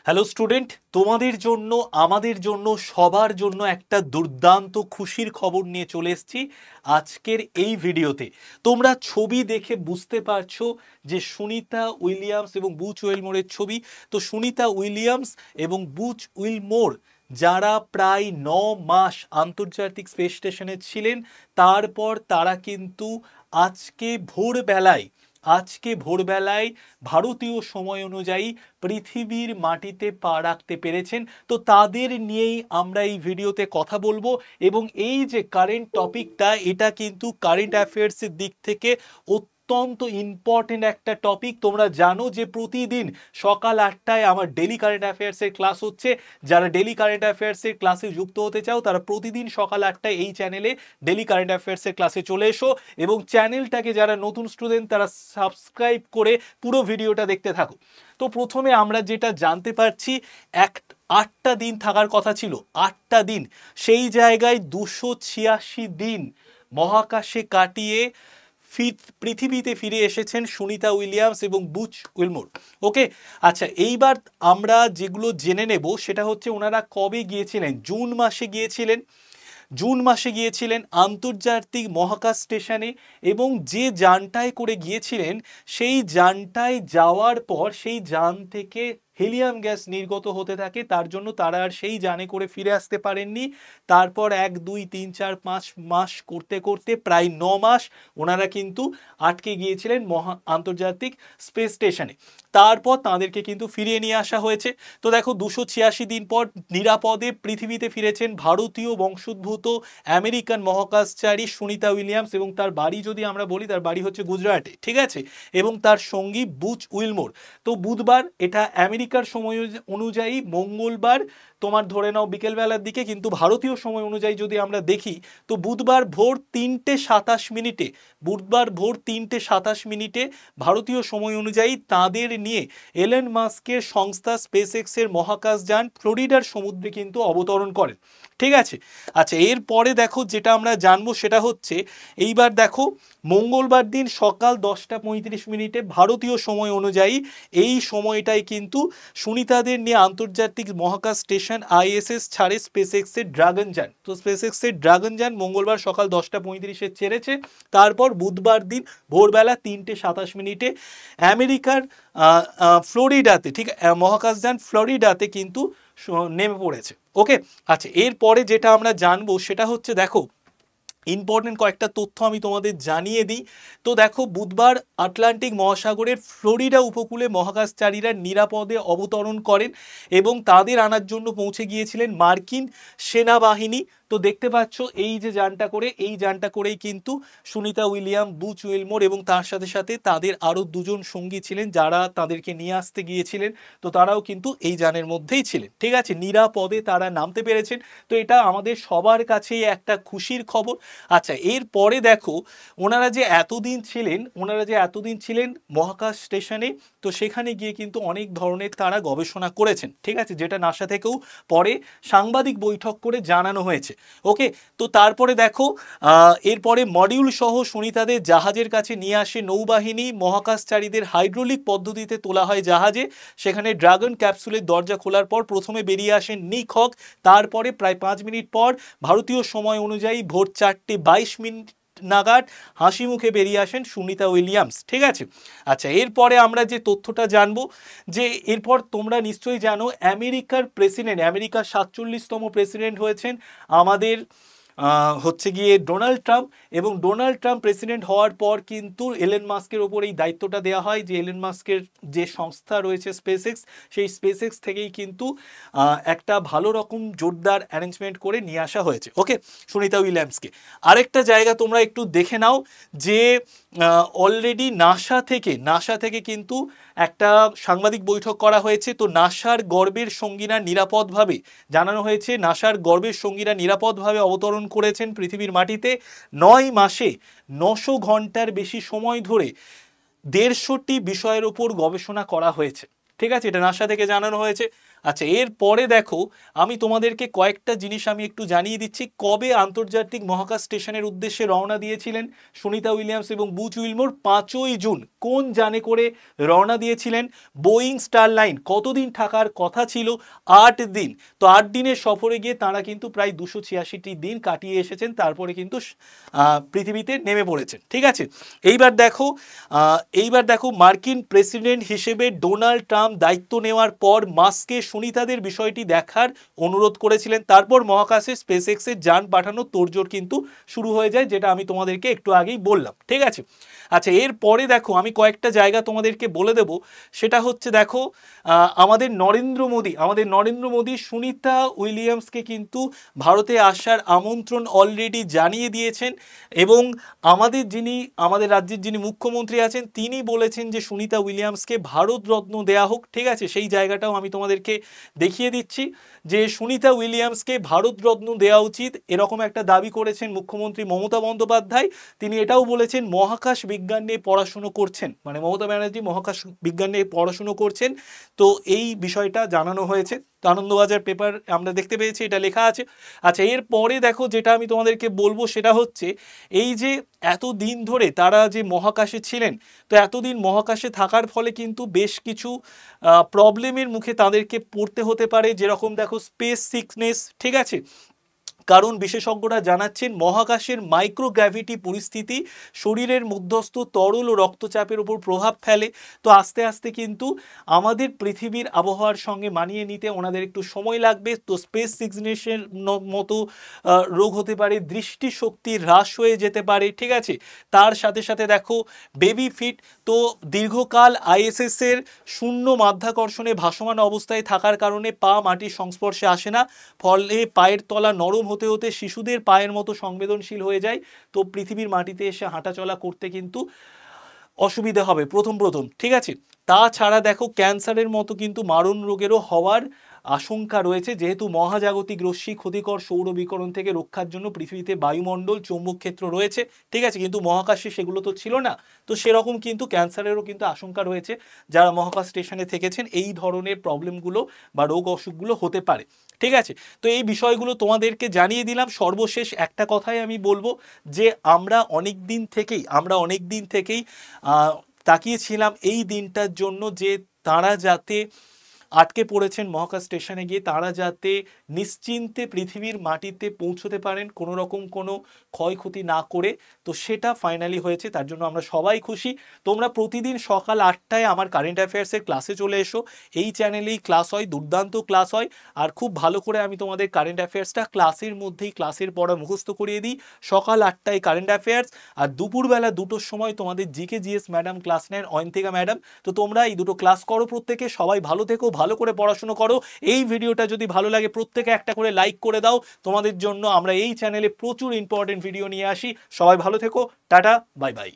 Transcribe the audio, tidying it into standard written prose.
Hello student, তোমাদের জন্য আমাদের জন্য সবার জন্য একটা দুর্দান্ত খুশির খবর নিয়ে চলে এসেছি আজকের এই ভিডিওতে। তোমরা ছবি দেখে বুঝতে পারছো যে সুনিতা উইলিয়ামস এবং বুচ উইলমোরের ছবি। তো সুনিতা উইলিয়ামস এবং বুচ উইলমোর যারা প্রায় 9 মাস আন্তর্জাতিক স্পেস স্টেশনে ছিলেন, তারপর তারা কিন্তু আজকে ভোরবেলায় ভারতীয় সময় অনুযায়ী পৃথিবীর মাটিতে পা রাখতে পেরেছেন। তো তাদের নিয়েই আমরা এই ভিডিওতে কথা বলবো, এবং এই যে কারেন্ট টপিকটা, এটা কিন্তু কারেন্ট অ্যাফেয়ার্সের দিক থেকে অত্যন্ত ইম্পর্টেন্ট একটা টপিক। তোমরা জানো যে প্রতিদিন সকাল 8টায় আমার ডেলি কারেন্ট অ্যাফেয়ার্সের ক্লাস হচ্ছে। যারা ডেলি কারেন্ট অ্যাফেয়ার্সের ক্লাসে যুক্ত হতে চাও তারা প্রতিদিন সকাল 8টায় এই চ্যানেলে ডেলি কারেন্ট অ্যাফেয়ার্সের ক্লাসে চলে এসো, এবং চ্যানেলটাকে যারা নতুন স্টুডেন্ট তারা সাবস্ক্রাইব করে পুরো ভিডিওটা দেখতে থাকো। তো প্রথমে আমরা যেটা জানতে পারছি, 8টা দিন থাকার কথা ছিল, 8টা দিন, সেই জায়গায় 286 দিন মহাকাশে কাটিয়ে পৃথিবীতে ফিরে এসেছেন সুনিতা উইলিয়ামস এবং বুচ উইলমোর। ওকে, আচ্ছা, এইবার আমরা যেগুলো জেনে নেব সেটা হচ্ছে ওনারা কবে গিয়েছিলেন। জুন মাসে গিয়েছিলেন আন্তর্জাতিক মহাকাশ স্টেশনে, এবং যে যানটায় করে গিয়েছিলেন সেই যানটায় যাওয়ার পর সেই যান থেকে হিলিয়াম গ্যাস নির্গত হতে থাকে, তার জন্য তারা আর সেই যানে করে ফিরে আসতে পারেননি। তারপর 1 2 3 4 5 মাস করতে করতে প্রায় 9 মাস ওনারা কিন্তু আটকে গিয়েছিলেন আন্তর্জাতিক স্পেস স্টেশনে। তারপর তাদেরকে কিন্তু ফিরিয়ে নিয়ে আসা হয়েছে। তো দেখো, 286 দিন পর নিরাপদে পৃথিবীতে ফিরেছেন ভারতীয় বংশোদ্ভূত আমেরিকান মহাকাশচারী সুনিতা উইলিয়ামস, এবং তার বাড়ি যদি আমরা বলি, তার বাড়ি হচ্ছে গুজরাটে, ঠিক আছে, এবং তার সঙ্গী বুচ উইলমোর। তো বুধবার, এটা আমেরিকার সময় অনুযায়ী মঙ্গলবার তোমার ধরে নাও বিকেলবেলার দিকে, কিন্তু ভারতীয় সময় অনুযায়ী যদি আমরা দেখি তো বুধবার ভোর 3:27 ভারতীয় সময় অনুযায়ী তাদের নিয়ে এলন মাস্কের সংস্থা স্পেসএক্সের মহাকাশযান ফ্লোরিডার সমুদ্রে কিন্তু অবতরণ করেন, ঠিক আছে। আচ্ছা, এরপরে দেখো যেটা আমরা জানবো সেটা হচ্ছে, এইবার দেখো মঙ্গলবার দিন সকাল 10:35 ভারতীয় সময় অনুযায়ী, এই সময়টাই কিন্তু সুনিতাদের নিয়ে আন্তর্জাতিক মহাকাশ স্টেশন আইএসএস ছাড়ে স্পেসএক্সের ড্রাগন যান। তো স্পেসএক্সের ড্রাগন যান মঙ্গলবার সকাল 10:35 ছেড়েছে। তারপর বুধবার দিন ভোরবেলা 3:27 আমেরিকার ফ্লোরিডাতে, ঠিক মহাকাশযান ফ্লোরিডাতে কিন্তু নেমে পড়েছে। ওকে, আচ্ছা, এরপরে যেটা আমরা জানবো সেটা হচ্ছে, দেখো ইম্পর্টেন্ট কয়েকটা তথ্য আমি তোমাদের জানিয়ে দিই। তো দেখো, বুধবার আটলান্টিক মহাসাগরের ফ্লোরিডা উপকূলে মহাকাশচারীরা নিরাপদে অবতরণ করেন, এবং তাদের আনার জন্য পৌঁছে গিয়েছিলেন মার্কিন সেনাবাহিনী। তো দেখতে পাচ্ছ এই যানটা করেই কিন্তু সুনিতা উইলিয়াম, বুচ উইলমোর এবং তার সাথে সাথে তাদের আরও 2জন সঙ্গী ছিলেন যারা তাদেরকে নিয়ে আসতে গিয়েছিলেন। তো তারাও কিন্তু এই যানের মধ্যেই ছিলেন, ঠিক আছে, নিরাপদে তারা নামতে পেরেছেন। তো এটা আমাদের সবার কাছেই একটা খুশির খবর। আচ্ছা, এরপরে দেখো, ওনারা যে এতদিন ছিলেন মহাকাশ স্টেশনে, তো সেখানে গিয়ে কিন্তু অনেক ধরনের তারা গবেষণা করেছেন, ঠিক আছে, যেটা নাসা থেকেও পরে সাংবাদিক বৈঠক করে জানানো হয়েছে। ওকে, তো তারপরে দেখো, এরপরে মডিউল সহ সুনিতাদের জাহাজের কাছে নিয়ে আসে নৌবাহিনী। মহাকাশচারীদের হাইড্রোলিক পদ্ধতিতে তোলা হয় জাহাজে। সেখানে ড্রাগন ক্যাপসুলের দরজা খোলার পর প্রথমে বেরিয়ে আসেন নিক হক। তারপরে প্রায় 5 মিনিট পর ভারতীয় সময় অনুযায়ী ভোর 4:22 নাগাদ হাসি মুখে বেরিয়ে আসেন সুনিতা উইলিয়ামস, ঠিক আছে। আচ্ছা, এরপরে আমরা যে তথ্যটা জানবো, যে এরপর তোমরা নিশ্চয়ই জানো আমেরিকার 47তম প্রেসিডেন্ট হয়েছেন আমাদের হচ্ছে গিয়ে ডোনাল্ড ট্রাম্প। এবং ডোনাল্ড ট্রাম্প প্রেসিডেন্ট হওয়ার পর কিন্তু এলন মাস্কের ওপর এই দায়িত্বটা দেওয়া হয়, যে এলন মাস্কের যে সংস্থা রয়েছে স্পেসএক্স, সেই স্পেসএক্স থেকেই কিন্তু একটা ভালো রকম জোরদার অ্যারেঞ্জমেন্ট করে নিয়ে আসা হয়েছে, ওকে, সুনিতা উইলিয়ামসকে। আরেকটা জায়গা তোমরা একটু দেখে নাও, যে অলরেডি নাসা থেকে কিন্তু একটা সাংবাদিক বৈঠক করা হয়েছে। তো নাসার গর্বের সঙ্গীরা নিরাপদভাবে অবতরণ করেছেন পৃথিবীর মাটিতে। 9 মাসে 900 ঘন্টার বেশি সময় ধরে 150টি বিষয়ের উপর গবেষণা করা হয়েছে, ঠিক আছে, এটা নাসা থেকে জানানো হয়েছে। আচ্ছা, এরপরে দেখো আমি তোমাদেরকে কয়েকটা জিনিস আমি একটু জানিয়ে দিচ্ছি। কবে আন্তর্জাতিক মহাকাশ স্টেশনের উদ্দেশ্যে রওনা দিয়েছিলেন সুনিতা উইলিয়ামস এবং বুচ উইলমোর? 5ই জুন। কোন যানে করে রওনা দিয়েছিলেন? Boeing star line. কতদিন থাকার কথা ছিল? 8 দিন। তো 8 দিনের সফরে গিয়ে তারা কিন্তু প্রায় 286টি দিন কাটিয়ে এসেছেন, তারপরে কিন্তু পৃথিবীতে নেমে পড়েছেন। ঠিক আছে, এইবার দেখো মার্কিন প্রেসিডেন্ট হিসেবে ডোনাল্ড ট্রাম্প দায়িত্ব নেওয়ার পর মাস্ককে সুনিতাদের বিষয়টি দেখার অনুরোধ করেছিলেন। তারপর মহাকাশে স্পেস এক্সের যান পাঠানোর তোড়জোড় কিন্তু শুরু হয়ে যায়, যেটা আমি তোমাদেরকে একটু আগেই বললাম। ঠিক আছে, আচ্ছা এরপরে দেখো আমি কয়েকটা জায়গা তোমাদেরকে বলে দেব। সেটা হচ্ছে দেখো আমাদের নরেন্দ্র মোদী সুনিতা উইলিয়ামসকে কিন্তু ভারতে আসার আমন্ত্রণ অলরেডি জানিয়ে দিয়েছেন, এবং আমাদের রাজ্যের যিনি মুখ্যমন্ত্রী আছেন তিনি বলেছেন যে সুনিতা উইলিয়ামসকে ভারত রত্ন দেয়া হোক। ঠিক আছে, সেই জায়গাটাও আমি তোমাদেরকে দেখিয়ে দিচ্ছি যে সুনিতা উইলিয়ামসকে ভারত রত্ন দেওয়া উচিত, এরকম একটা দাবি করেছেন মুখ্যমন্ত্রী মমতা বন্দ্যোপাধ্যায়। তিনি এটাও বলেছেন মহাকাশ বিজ্ঞান নিয়ে পড়াশুনো করছেন, মানে মমতা ব্যানার্জি মহাকাশ বিজ্ঞান নিয়ে পড়াশুনো করছেন। তো এই বিষয়টা জানানো হয়েছে, তো আনন্দবাজার পেপার আমরা দেখতে পেয়েছি, এটা লেখা আছে। আচ্ছা, এরপরে দেখো যেটা আমি তোমাদেরকে বলবো সেটা হচ্ছে এই যে এতদিন ধরে তারা যে মহাকাশে ছিলেন, তো এতদিন মহাকাশে থাকার ফলে কিন্তু বেশ কিছু প্রবলেমের মুখে তাদেরকে পড়তে হতে পারে, যেরকম দেখো স্পেস সিকনেস। ঠিক আছে, কারণ বিশেষজ্ঞরা জানাচ্ছেন মহাকাশের মাইক্রোগ্র্যাভিটি পরিস্থিতি শরীরের মধ্যস্থ তরল ও রক্তচাপের উপর প্রভাব ফেলে। তো আস্তে আস্তে কিন্তু আমাদের পৃথিবীর আবহাওয়ার সঙ্গে মানিয়ে নিতে ওনাদের একটু সময় লাগবে। তো স্পেস সিকনেসের মতো রোগ হতে পারে, দৃষ্টিশক্তি হ্রাস হয়ে যেতে পারে। ঠিক আছে, তার সাথে সাথে দেখো বেবি ফিট, তো দীর্ঘকাল আইএসএসের শূন্য মাধ্যাকর্ষণে ভাসমান অবস্থায় থাকার কারণে পা মাটির সংস্পর্শে আসে না, ফলে পায়ের তলা নরম হতে হতে শিশুদের পায়ের মতো সংবেদনশীল হয়ে যায়। তো পৃথিবীর মাটিতে এসে হাঁটাচলা করতে কিন্তু অসুবিধা হবে প্রথম। ঠিক আছে, তাছাড়া দেখো ক্যান্সারের মতো কিন্তু মারণ রোগেরও হওয়ার আশঙ্কা রয়েছে, যেহেতু মহাজাগতিক রশ্মি ক্ষতিকর সৌর বিকিরণ থেকে রক্ষার জন্য পৃথিবীতে বায়ুমণ্ডল চৌম্বক ক্ষেত্র রয়েছে। ঠিক আছে, কিন্তু মহাকাশে সেগুলো তো ছিল না, তো সেরকম কিন্তু ক্যান্সারেরও কিন্তু আশঙ্কা রয়েছে। যারা মহাকাশ স্টেশনে থেকেছেন এই ধরনের প্রবলেমগুলো বা রোগ অসুখগুলো হতে পারে। ঠিক আছে, তো এই বিষয়গুলো তোমাদেরকে জানিয়ে দিলাম। সর্বশেষ একটা কথাই আমি বলবো যে আমরা অনেক দিন থেকেই তাকিয়েছিলাম এই দিনটার জন্য, যে তারা যাতে আটকে পড়েছেন মহাকাশ স্টেশনে গিয়ে তারা যাতে নিশ্চিন্তে পৃথিবীর মাটিতে পৌঁছতে পারেন কোনো রকম কোনো ক্ষয়ক্ষতি না করে। তো সেটা ফাইনালি হয়েছে, তার জন্য আমরা সবাই খুশি। তোমরা প্রতিদিন সকাল 8টায় আমার কারেন্ট অ্যাফেয়ার্সের ক্লাসে চলে এসো। এই চ্যানেলেই ক্লাস হয়, দুর্দান্ত ক্লাস হয়, আর খুব ভালো করে আমি তোমাদের কারেন্ট অ্যাফেয়ার্সটা ক্লাসের মধ্যেই ক্লাসের পড়া মুখস্থ করিয়ে দিই। সকাল 8টায় কারেন্ট অ্যাফেয়ার্স, আর দুপুরবেলা 2টোর সময় তোমাদের জিকে জিএস ম্যাডাম ক্লাস নেন, অয়ন্তিকা ম্যাডাম। তো তোমরা এই দুটো ক্লাস করো প্রত্যেকে, সবাই ভালো থেকো, ভালো করে পড়াশোনা করো। এই ভিডিওটা যদি ভালো লাগে প্রত্যেকে একটা করে লাইক করে দাও। তোমাদের জন্য আমরা এই চ্যানেলে প্রচুর ইম্পর্টেন্ট ভিডিও নিয়ে আসি। সবাই ভালো থেকো, টাটা, বাই বাই।